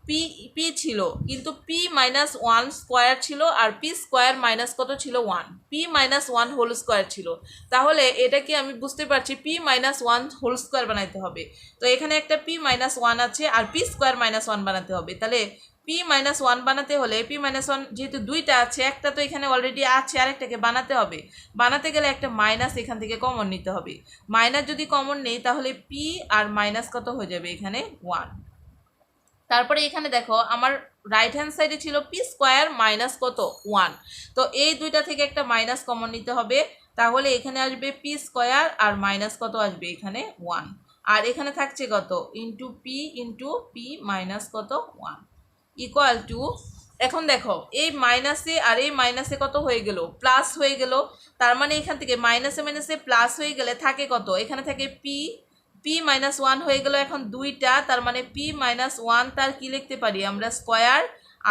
S1: পি পি ছিল, কিন্তু পি মাইনাস 1 স্কোয়ার ছিল, আর পি স্কোয়ার মাইনাস কত ছিল 1, পি মাইনাস 1 হোল স্কোয়ার ছিল। তাহলে এটাকে আমি বুঝতে পারছি পি মাইনাস 1 হোল স্কোয়ার বানাইতে হবে। তো এখানে একটা পি মাইনাস 1 আছে আর পি স্কোয়ার মাইনাস 1 বানাতে হবে। তাহলে পি মাইনাস 1 বানাতে হলে পি মাইনাস 1 যেহেতু দুইটা আছে, একটা তো এখানে অলরেডি আছে, আরেকটাকে বানাতে হবে। বানাতে গেলে একটা মাইনাস এখান থেকে কমন নিতে হবে। মাইনাস যদি কমন নেই তাহলে পি আর মাইনাস কত হয়ে যাবে এখানে 1। তারপরে এখানে দেখো আমার রাইট হ্যান্ড সাইডে ছিল পি স্কোয়ার মাইনাস কত 1, তো এই দুইটা থেকে একটা মাইনাস কমন নিতে হবে। তাহলে এখানে আসবে পি স্কোয়ার আর মাইনাস কত আসবে এখানে 1, আর এখানে থাকছে কত ইন্টু পি মাইনাস কত 1 ইকুয়াল টু। এখন দেখো এই মাইনাসে আর এই মাইনাসে কত হয়ে গেল প্লাস হয়ে গেল। তার মানে এখান থেকে মাইনাসে মাইনাসে প্লাস হয়ে গেলে থাকে কত এখানে থাকে পি, পি মাইনাস 1 হয়ে গেল এখন দুইটা, তার মানে পি মাইনাস 1 তার কি লিখতে পারি আমরা স্কোয়ার,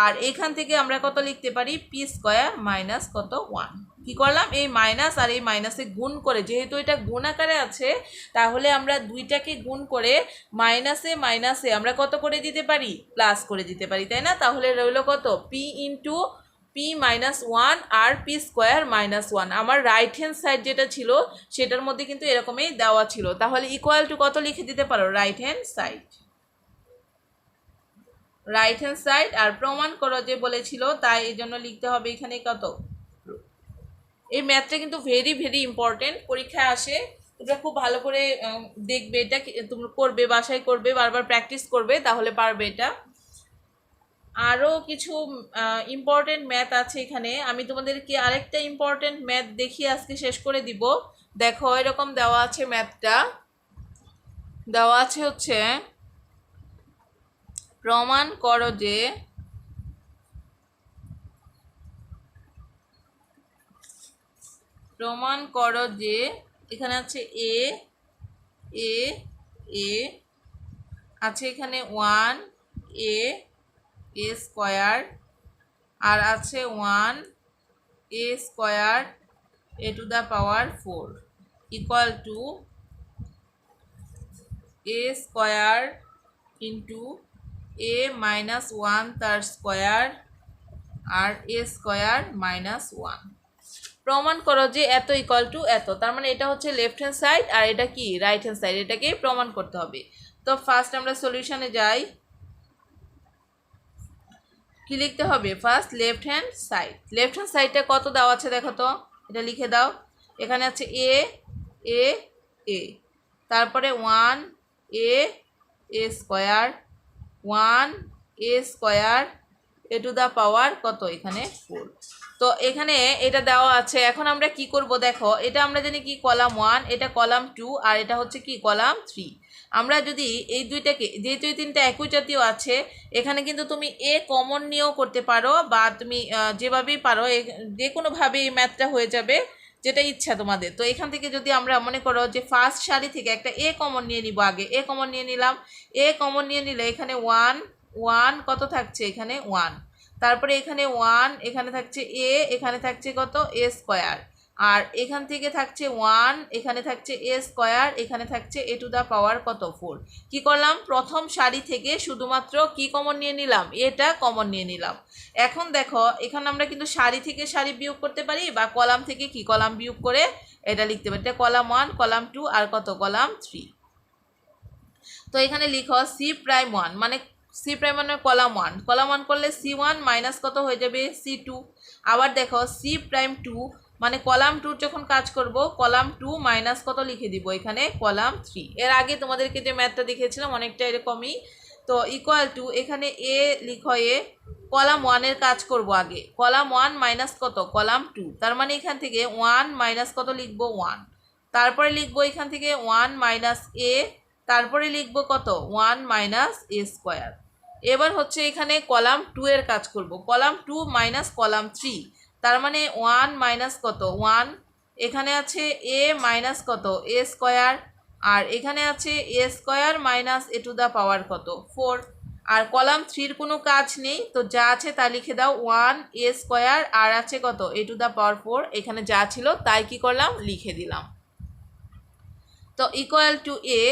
S1: আর এখান থেকে আমরা কত লিখতে পারি পি স্কোয়ার মাইনাস কত 1। কি করলাম এই মাইনাস আর এই মাইনাসে গুণ করে, যেহেতু এটা গুণ আকারে আছে তাহলে আমরা দুইটাকে গুণ করে মাইনাসে মাইনাসে আমরা কত করে দিতে পারি প্লাস করে দিতে পারি, তাই না? তাহলে রইল কত পি ইন্টু পি মাইনাস 1 আর পি স্কোয়ার মাইনাস 1। আমার রাইট হ্যান্ড সাইড যেটা ছিল সেটার মধ্যে কিন্তু এরকমই দেওয়া ছিল। তাহলে ইকুয়াল টু কত লিখে দিতে পারো রাইট হ্যান্ড সাইড, আর প্রমাণ করো যে বলেছিল, তাই এই জন্য লিখতে হবে এখানে কত। এই ম্যাথটা কিন্তু ভেরি ভেরি ইম্পর্টেন্ট, পরীক্ষায় আসে, তোমরা খুব ভালো করে দেখবে, এটা তোমরা করবে, বাসায় করবে, বারবার প্র্যাকটিস করবে, তাহলে পারবে এটা। আরও কিছু ইম্পর্টেন্ট ম্যাথ আছে এখানে, আমি তোমাদেরকে আরেকটা ইম্পর্টেন্ট ম্যাথ দেখিয়ে আজকে শেষ করে দিব। দেখো এরকম দেওয়া আছে, ম্যাথটা দেওয়া আছে হচ্ছে প্রমাণ করো যে এখানে আছে এ আছে এখানে 1 এ স্কোয়ার, আর আছে 1 A square A to the power 4 equal to A square into A minus 1 তার স্কোয়ার আর এ স্কোয়ার মাইনাস 1। প্রমাণ করো যে এত ইকুয়াল টু এত। তার মানে এটা হচ্ছে লেফট হ্যান্ড সাইড আর এটা কি রাইট হ্যান্ড সাইড, এটাকে প্রমাণ করতে হবে। তো ফার্স্ট আমরা সলিউশনে যাই। কি লিখতে হবে ফার্স্ট লেফট হ্যান্ড সাইডটা কত দেওয়া আছে দেখো তো, এটা লিখে দাও। এখানে আছে এ তারপরে 1 A square 1 A square A to the power কত এখানে 4। তো এখানে এটা দেওয়া আছে। এখন আমরা কি করব দেখো, এটা আমরা জানি কি কলাম 1, এটা কলাম 2, আর এটা হচ্ছে কি কলাম 3। আমরা যদি এই দুইটাকে, যেহেতু এই তিনটা একই জাতীয় আছে, এখানে কিন্তু তুমি এ কমন নিয়েও করতে পারো, বা তুমি যেভাবেই পারো যে কোনোভাবে এই ম্যাথটা হয়ে যাবে, যেটা ইচ্ছা তোমাদের। তো এখান থেকে যদি আমরা মনে করো যে ফার্স্ট সারি থেকে একটা এ কমন নিয়ে নিব, আগে এ কমন নিয়ে নিলাম। এ কমন নিয়ে নিলে এখানে 1 কত থাকছে এখানে 1, তারপরে এখানে 1 এখানে থাকছে এ, এখানে থাকছে কত এ স্কোয়ার, আর এখান থেকে থাকছে 1 এখানে থাকছে এ স্কোয়ার, এখানে থাকছে এ টু দ্য পাওয়ার কত 4। কি করলাম প্রথম সারি থেকে শুধুমাত্র কি কমন নিয়ে নিলাম এটা কমন নিয়ে নিলাম। এখন দেখো এখানে আমরা কিন্তু সারি থেকে সারি বিয়োগ করতে পারি, বা কলাম থেকে কি কলাম বিয়োগ করে এটা লিখতে পারি। এটা কলাম 1 কলাম 2 আর কত কলাম 3। তো এখানে লিখো সি প্রাইম ওয়ান, মানে সি প্রাইম মানে কলাম ওয়ান করলে সি ওয়ান মাইনাস কত হয়ে যাবে সি টু। আবার দেখো সি প্রাইম টু মানে কলাম টু যখন কাজ করব কলাম টু মাইনাস কত লিখে দিব এখানে কলাম থ্রি। এর আগে তোমাদেরকে যে ম্যাথটা দেখিয়েছিলাম অনেকটা এরকমই। তো ইকুয়াল টু এখানে এ লিখো, এ কলাম ওয়ানের কাজ করব আগে, কলাম ওয়ান মাইনাস কত কলাম টু, তার মানে এখান থেকে ওয়ান মাইনাস কত লিখবো ওয়ান, তারপরে লিখবো এখান থেকে ওয়ান মাইনাস এ, তারপরে লিখবো কত ওয়ান মাইনাস এ স্কোয়ার। এবার হচ্ছে এখানে কলাম টু এর কাজ করব, column two minus column three, তার মানে ওয়ান মাইনাস কত ওয়ান, এখানে আছে এ মাইনাস কত এ স্কোয়ার, আর এখানে আছে A square minus A to the power কত ফোর। আর কলাম থ্রির কোনো কাজ নেই, তো যা আছে তা লিখে দাও ওয়ান এ স্কোয়ার আর আছে কত এ টু দ্য পাওয়ার ফোর, এখানে যা ছিল তাই কি করলাম লিখে দিলাম। তো ইকুয়াল টু এ।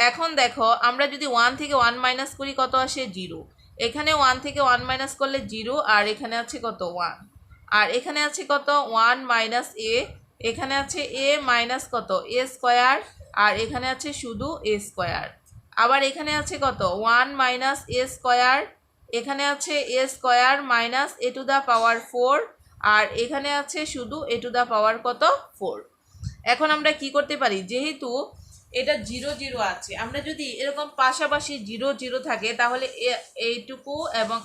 S1: এখন দেখো আমরা যদি ওয়ান থেকে ওয়ান মাইনাস করি কত আসে জিরো, এখানে ওয়ান থেকে ওয়ান মাইনাস করলে জিরো, আর এখানে আছে কত ওয়ান, আর এখানে আছে কত ওয়ান মাইনাস এ, এখানে আছে এ মাইনাস কত এ স্কোয়ার, আর এখানে আছে শুধু এ স্কোয়ার। আবার এখানে আছে কত ওয়ান মাইনাস এ স্কোয়ার, এখানে আছে A square minus A to the power four, আর এখানে আছে শুধু এ টু দ্য পাওয়ার কত ফোর। এখন আমরা কি করতে পারি, যেহেতু এটা জিরো জিরো আছে, আমরা যদি এরকম পাশাপাশি জিরো জিরো থাকে তাহলে এইটুকু এবং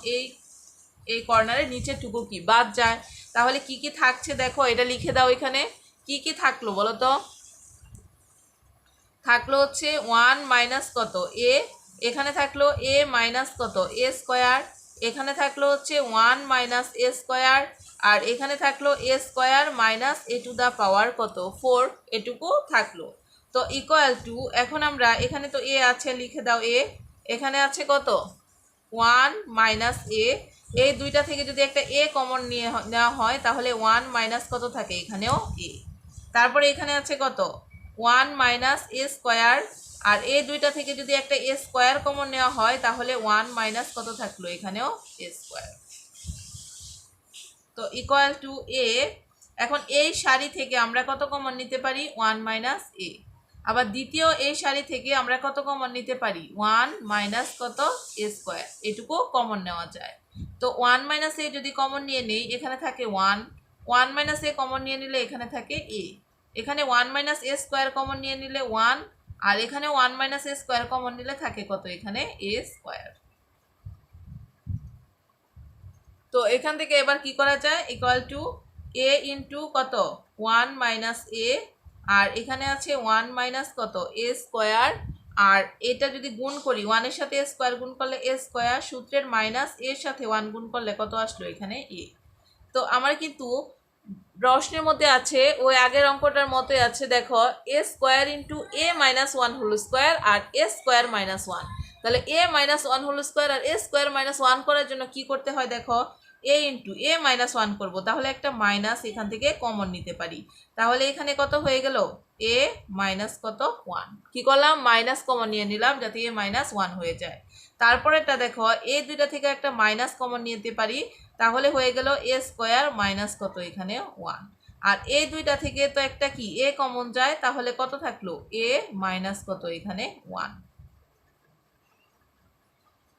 S1: এই কর্নারের নিচেরটুকু কি বাদ যায়, তাহলে কি কি থাকছে দেখো এটা লিখে দাও। এখানে কি কি থাকলো বলো তো, থাকলো হচ্ছে ওয়ান মাইনাস কত এ, এখানে থাকলো এ মাইনাস কত এ স্কোয়ার, এখানে থাকলো হচ্ছে ওয়ান মাইনাস এ স্কোয়ার, আর এখানে থাকলো A square minus A to the power কত ফোর, এটুকু থাকলো। তো ইকুয়াল টু এখন আমরা এখানে তো এ আছে লিখে দাও এ, এখানে আছে কত ওয়ান মাইনাস এ, এই দুইটা থেকে যদি একটা এ কমন নেওয়া হয় তাহলে ওয়ান মাইনাস কত থাকে এখানেও এ, তারপরে এখানে আছে কত ওয়ান মাইনাস এ স্কোয়ার, আর এই দুইটা থেকে যদি একটা এ স্কোয়ার কমন নেওয়া হয় তাহলে ওয়ান মাইনাস কত থাকলো এখানেও এ স্কোয়ার। তো ইকুয়াল টু এ। এখন এই সারি থেকে আমরা কত কমন নিতে পারি ওয়ান মাইনাস এ, আবার দ্বিতীয় এই সারি থেকে আমরা কত কমন নিতে পারি ওয়ান মাইনাস কত এ স্কোয়ার, এটুকু কমন নেওয়া যায়। তো ওয়ান মাইনাস এ যদি কমন নিয়ে নেই এখানে থাকে one, one minus a common নিয়ে নিলে এখানে থাকে এ, এখানে one minus A square common নিয়ে নিলে ওয়ান, আর এখানে one minus A square common নিলে থাকে কত এখানে এ স্কোয়ার। তো এখান থেকে এবার কি করা যায়, ইকুয়াল টু এ ইন্টু কত ওয়ান মাইনাস এ, আর এখানে আছে ওয়ান মাইনাস কত এ স্কোয়ার, আর এটা যদি গুণ করি ওয়ানের সাথে এ স্কোয়ার গুণ করলে এ স্কোয়ার, সূত্রের মাইনাস এর সাথে ওয়ান গুণ করলে কত আসলো এখানে এ। তো আমার কিন্তু প্রশ্নের মধ্যে আছে ওই আগের অঙ্কটার মতোই আছে, দেখো এ square into A minus one whole square আর এ স্কোয়ার মাইনাস ওয়ান, তাহলে এ মাইনাস ওয়ান হোল স্কোয়ার আর এ স্কোয়ার মাইনাস ওয়ান করার জন্য কি করতে হয় দেখো এ ইন্টু এ মাইনাস ওয়ান করবো, তাহলে একটা মাইনাস এখান থেকে কমন নিতে পারি, তাহলে এখানে কত হয়ে গেল এ মাইনাস কত ওয়ান, কি করলাম মাইনাস কমন নিয়ে নিলাম যাতে এ মাইনাস ওয়ান হয়ে যায়। তারপরেরটা দেখো এই দুইটা থেকে একটা মাইনাস কমন নিতে পারি, তাহলে হয়ে গেল এ স্কোয়ার মাইনাস কত এখানে ওয়ান, আর এই দুইটা থেকে তো একটা কি এ কমন যায়, তাহলে কত থাকলো এ মাইনাস কত এখানে ওয়ান।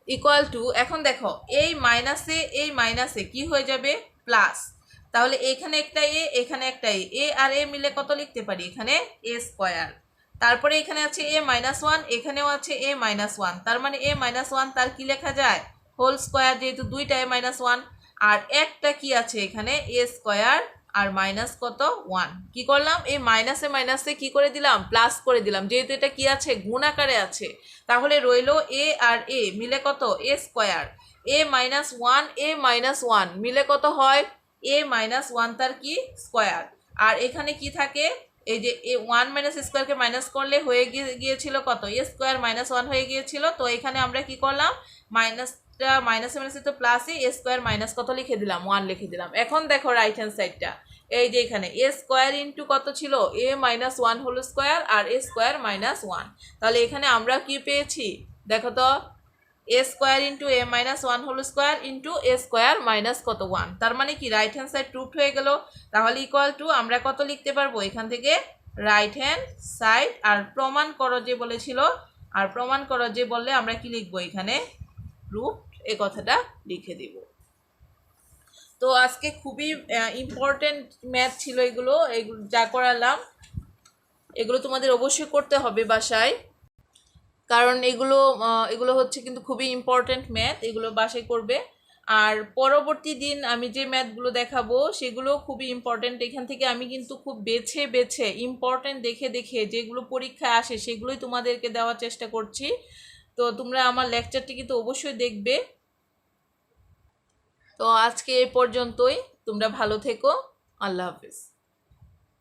S1: ইকুয়াল টু এখন দেখো এই মাইনাসে কি হয়ে যাবে প্লাস, তাহলে এখানে একটা এখানে একটা এ আর এ মিলে কত লিখতে পারি এখানে এ স্কোয়ার, তারপরে এখানে আছে এ মাইনাস ওয়ান, এখানেও আছে এ মাইনাস ওয়ান, তার মানে এ মাইনাস ওয়ান তার কি লেখা যায় হোল স্কোয়ার, যেহেতু দুইটা এ মাইনাস ওয়ান, আর একটা কি আছে এখানে এ স্কোয়ার আর মাইনাস কত ওয়ান, কি করলাম এই মাইনাসে কি করে দিলাম প্লাস করে দিলাম, যেহেতু এটা কি আছে গুণ আকারে আছে, তাহলে রইলো এ আর এ মিলে কত এ স্কোয়ার, এ মাইনাস ওয়ান মিলে কত হয় এ মাইনাস ওয়ান তার কি স্কোয়ার, আর এখানে কি থাকে এই যে এ ওয়ান মাইনাস স্কোয়ারকে মাইনাস করলে হয়ে গিয়েছিল কত এ স্কোয়ার মাইনাস ওয়ান হয়ে গিয়েছিল, তো এখানে আমরা কি করলাম মাইনাসে তো প্লাসে এ স্কোয়ার মাইনাস কত লিখে দিলাম ওয়ান লিখে দিলাম। এখন দেখো রাইট হ্যান্ড সাইডটা এই যে এখানে এ স্কোয়ার ইন্টু কত ছিল A minus one whole square আর এ স্কোয়ার মাইনাস ওয়ান, তাহলে এখানে আমরা কি পেয়েছি দেখো তো A square into A minus one whole square into A square minus কত ওয়ান, তার মানে কি রাইট হ্যান্ড সাইড প্রুফড হয়ে গেল। তাহলে ইকুয়াল টু আমরা কত লিখতে পারবো এখান থেকে রাইট হ্যান্ড সাইড, আর প্রমাণ করো যে বলেছিল আর প্রমাণ করো যে বললে আমরা কি লিখবো এখানে প্রুফ এই কথাটা লিখে দিব। তো আজকে খুবই ইম্পর্টেন্ট ম্যাথ ছিল এগুলো যা করালাম, এগুলো তোমাদের অবশ্যই করতে হবে বাসায়, কারণ এগুলো হচ্ছে কিন্তু খুবই ইম্পর্টেন্ট ম্যাথ, এগুলো বাসায় করবে। আর পরবর্তী দিন আমি যে ম্যাথগুলো দেখাবো সেগুলো খুবই ইম্পর্টেন্ট, এখান থেকে আমি কিন্তু খুব বেছে বেছে ইম্পর্টেন্ট দেখে দেখে যেগুলো পরীক্ষায় আসে সেগুলোই তোমাদেরকে দেওয়ার চেষ্টা করছি। তো তোমরা আমার লেকচারটি কিন্তু অবশ্যই দেখবে। তো আজকে এই পর্যন্তই, তোমরা ভালো থেকো, আল্লাহ হাফিজ।